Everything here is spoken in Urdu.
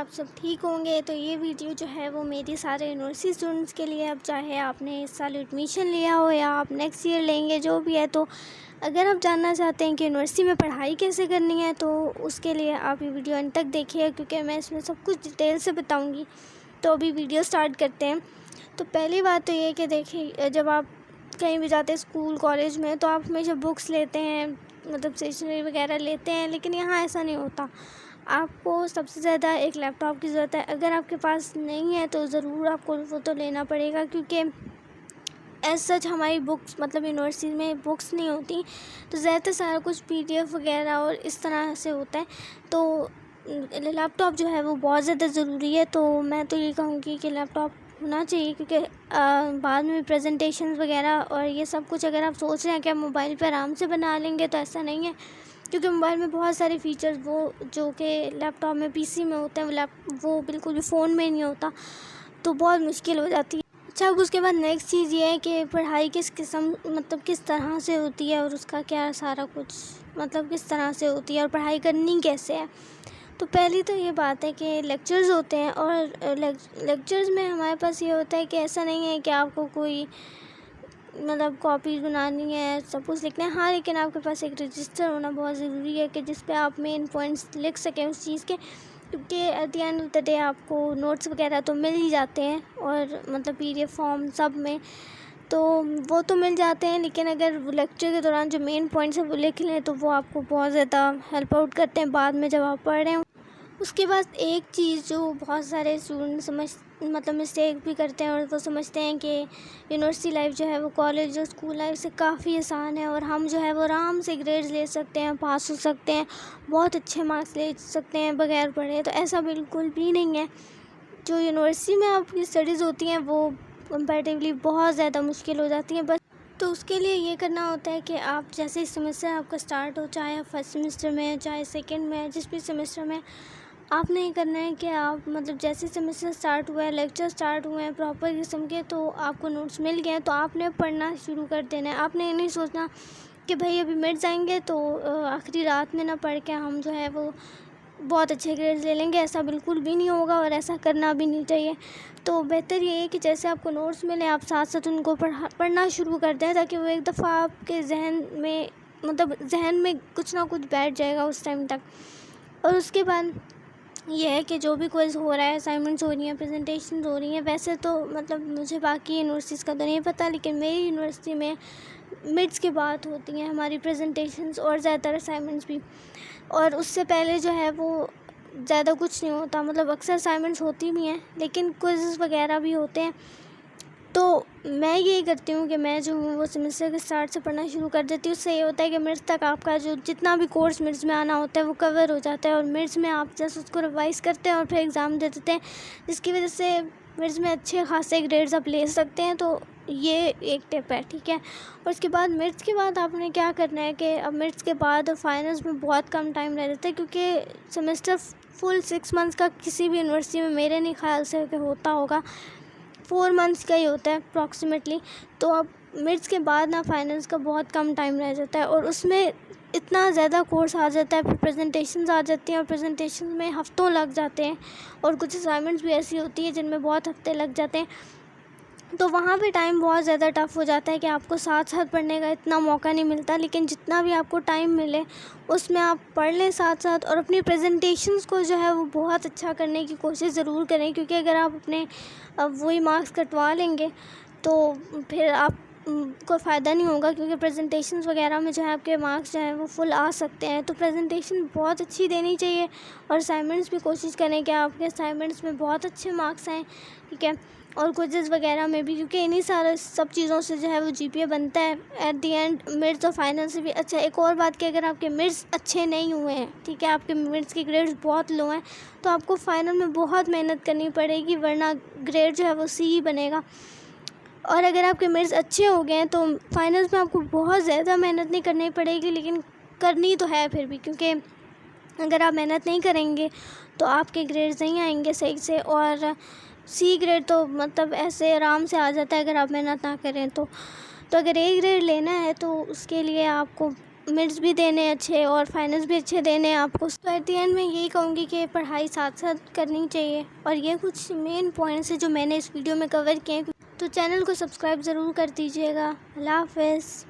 آپ سب ٹھیک ہوں گے۔ تو یہ ویڈیو جو ہے وہ میری سارے یونیورسٹی اسٹوڈنٹس کے لیے، اب چاہے آپ نے اس سال ایڈمیشن لیا ہو یا آپ نیکسٹ ایئر لیں گے، جو بھی ہے، تو اگر آپ جاننا چاہتے ہیں کہ یونیورسٹی میں پڑھائی کیسے کرنی ہے تو اس کے لیے آپ یہ ویڈیو انت تک دیکھیے، کیونکہ میں اس میں سب کچھ ڈیٹیل سے بتاؤں گی۔ تو ابھی ویڈیو سٹارٹ کرتے ہیں۔ تو پہلی بات تو یہ ہے کہ دیکھیں، جب آپ کہیں بھی جاتے ہیں اسکول کالج میں، تو آپ ہمیشہ بکس لیتے ہیں، مطلب اسٹیشنری وغیرہ لیتے ہیں، لیکن یہاں ایسا نہیں ہوتا۔ آپ کو سب سے زیادہ ایک لیپ ٹاپ کی ضرورت ہے۔ اگر آپ کے پاس نہیں ہے تو ضرور آپ کو وہ تو لینا پڑے گا، کیونکہ ایز سچ ہماری بکس مطلب یونیورسٹی میں بکس نہیں ہوتی، تو زیادہ تر سارا کچھ PDF وغیرہ اور اس طرح سے ہوتا ہے۔ تو لیپ ٹاپ جو ہے وہ بہت زیادہ ضروری ہے۔ تو میں تو یہ کہوں گی کہ لیپ ٹاپ ہونا چاہیے، کیونکہ بعد میں پریزنٹیشنز وغیرہ اور یہ سب کچھ اگر آپ سوچ رہے ہیں کہ آپ موبائل پہ آرام سے بنا لیں گے، تو ایسا نہیں ہے، کیونکہ موبائل میں بہت سارے فیچرز وہ جو کہ لیپ ٹاپ میں PC میں ہوتے ہیں، وہ بالکل بھی فون میں نہیں ہوتا، تو بہت مشکل ہو جاتی ہے۔ اچھا، اب اس کے بعد نیکسٹ چیز یہ ہے کہ پڑھائی کس قسم مطلب کس طرح سے ہوتی ہے، اور اس کا کیا سارا کچھ مطلب کس طرح سے ہوتی ہے، اور پڑھائی کرنی کیسے ہے۔ تو پہلی تو یہ بات ہے کہ لیکچرز ہوتے ہیں، اور لیکچرز میں ہمارے پاس یہ ہوتا ہے کہ ایسا نہیں ہے کہ آپ کو کوئی مطلب کاپیز بنانی ہے، سب کچھ لکھنا ہے، ہاں، لیکن آپ کے پاس ایک رجسٹر ہونا بہت ضروری ہے کہ جس پہ آپ مین پوائنٹس لکھ سکیں اس چیز کے، کیونکہ at the end of the day آپ کو نوٹس وغیرہ تو مل ہی جاتے ہیں، اور مطلب PDF فارم سب میں تو وہ تو مل جاتے ہیں، لیکن اگر وہ لیکچر کے دوران جو مین پوائنٹس ہیں وہ لکھ لیں تو وہ آپ کو بہت زیادہ ہیلپ آؤٹ کرتے ہیں بعد میں جب آپ پڑھ رہے ہوں۔ اس کے بعد ایک چیز جو بہت سارے اسٹوڈنٹ مطلب مسٹیک بھی کرتے ہیں، اور وہ سمجھتے ہیں کہ یونیورسٹی لائف جو ہے وہ کالج اور اسکول لائف سے کافی آسان ہے، اور ہم جو ہے وہ آرام سے گریڈز لے سکتے ہیں، پاس ہو سکتے ہیں، بہت اچھے مارکس لے سکتے ہیں بغیر پڑھے۔ تو ایسا بالکل بھی نہیں ہے۔ جو یونیورسٹی میں آپ کی اسٹڈیز ہوتی ہیں وہ کمپیریٹیولی بہت زیادہ مشکل ہو جاتی ہیں، بس تو اس کے لیے یہ کرنا ہوتا ہے کہ آپ جیسے سیمسٹر آپ کا سٹارٹ ہو، چاہے آپ فرسٹ سیمسٹر میں، چاہے سیکنڈ میں، جس بھی سیمسٹر میں، آپ نے یہ کرنا ہے کہ آپ مطلب جیسے سیمسٹر سٹارٹ ہوا ہے، لیکچر سٹارٹ ہوئے ہیں پراپر قسم کے، تو آپ کو نوٹس مل گئے ہیں، تو آپ نے پڑھنا شروع کر دینا ہے۔ آپ نے یہ نہیں سوچنا کہ بھائی ابھی مڈز آئیں گے تو آخری رات میں نہ پڑھ کے ہم جو ہے وہ بہت اچھے گریڈز لے لیں گے، ایسا بالکل بھی نہیں ہوگا، اور ایسا کرنا بھی نہیں چاہیے۔ تو بہتر یہ ہے کہ جیسے آپ کو نوٹس ملیں آپ ساتھ ساتھ ان کو پڑھنا شروع کر دیں، تاکہ وہ ایک دفعہ آپ کے ذہن میں کچھ نہ کچھ بیٹھ جائے گا اس ٹائم تک۔ اور اس کے بعد یہ ہے کہ جو بھی کوئز ہو رہا ہے، اسائنمنٹس ہو رہی ہیں، پریزنٹیشنز ہو رہی ہیں، ویسے تو مطلب مجھے باقی یونیورسٹیز کا تو نہیں پتہ، لیکن میری یونیورسٹی میں مڈس کے بعد ہوتی ہیں ہماری پریزنٹیشنز، اور زیادہ تر اسائنمنٹس بھی، اور اس سے پہلے جو ہے وہ زیادہ کچھ نہیں ہوتا، مطلب اکثر اسائنمنٹس ہوتی بھی ہیں لیکن کوئزز وغیرہ بھی ہوتے ہیں۔ تو میں یہی کرتی ہوں کہ میں جو ہوں وہ سیمسٹر کے اسٹارٹ سے پڑھنا شروع کر دیتی ہوں۔ اس سے یہ ہوتا ہے کہ مڈس تک آپ کا جو جتنا بھی کورس مڈس میں آنا ہوتا ہے وہ کور ہو جاتا ہے، اور مڈس میں آپ جس اس کو ریوائز کرتے ہیں اور پھر ایگزام دے دیتے ہیں، جس کی وجہ سے مڈس میں اچھے خاصے گریڈز آپ لے سکتے ہیں۔ تو یہ ایک ٹپ ہے، ٹھیک ہے۔ اور اس کے بعد مڈس کے بعد آپ نے کیا کرنا ہے کہ اب مڈس کے بعد فائنلز میں بہت کم ٹائم رہ جاتا ہے، کیونکہ سیمسٹر فل 6 منتھس کا کسی بھی یونیورسٹی میں میرے نہیں خیال سے کہ ہوتا ہوگا، 4 منتھس کا ہی ہوتا ہے اپروکسیمیٹلی۔ تو اب مڈس کے بعد نا فائنلز کا بہت کم ٹائم رہ جاتا ہے، اور اس میں اتنا زیادہ کورس آ جاتا ہے، پھر پریزنٹیشنز آ جاتی ہیں، اور پریزنٹیشنز میں ہفتوں لگ جاتے ہیں، اور کچھ اسائنمنٹس بھی ایسی ہوتی ہیں جن میں بہت ہفتے لگ جاتے ہیں۔ تو وہاں پہ ٹائم بہت زیادہ ٹف ہو جاتا ہے کہ آپ کو ساتھ ساتھ پڑھنے کا اتنا موقع نہیں ملتا، لیکن جتنا بھی آپ کو ٹائم ملے اس میں آپ پڑھ لیں ساتھ ساتھ، اور اپنی پریزنٹیشنز کو جو ہے وہ بہت اچھا کرنے کی کوشش ضرور کریں، کیونکہ اگر آپ اپنے وہی مارکس کٹوا لیں گے تو پھر آپ کو فائدہ نہیں ہوگا، کیونکہ پریزنٹیشنز وغیرہ میں جو ہے آپ کے مارکس جو ہیں وہ فل آ سکتے ہیں۔ تو پریزنٹیشن بہت اچھی دینی چاہیے، اور اسائنمنٹس بھی کوشش کریں کہ آپ کے اسائنمنٹس میں بہت اچھے مارکس آئیں، ٹھیک ہے، اور کوئزز وغیرہ میں بھی، کیونکہ انہی سب چیزوں سے جو ہے وہ GPA بنتا ہے ایٹ دی اینڈ مڈس اور فائنل سے بھی۔ اچھا، ایک اور بات کہ اگر آپ کے مڈس اچھے نہیں ہوئے ہیں، ٹھیک ہے، آپ کے مڈس کے گریڈز بہت لو ہیں، تو آپ کو فائنل میں بہت محنت کرنی پڑے گی، ورنہ گریڈ جو ہے وہ C ہی بنے گا۔ اور اگر آپ کے مڈس اچھے ہو گئے ہیں تو فائنلز میں آپ کو بہت زیادہ محنت نہیں کرنی پڑے گی، لیکن کرنی تو ہے پھر بھی، کیونکہ اگر آپ محنت نہیں کریں گے تو آپ کے گریڈز نہیں آئیں گے صحیح سے، اور C گریڈ تو مطلب ایسے آرام سے آ جاتا ہے اگر آپ محنت نہ کریں تو۔ اگر A گریڈ لینا ہے تو اس کے لیے آپ کو مڈس بھی دینے اچھے اور فائنلس بھی اچھے دینے آپ کو. تو ایٹ دی اینڈ میں یہی کہوں گی کہ پڑھائی ساتھ ساتھ کرنی چاہیے. اور یہ کچھ مین پوائنٹس ہیں جو میں نے اس ویڈیو میں کور کیے ہیں. تو چینل کو سبسکرائب ضرور کر دیجیے گا. اللہ حافظ.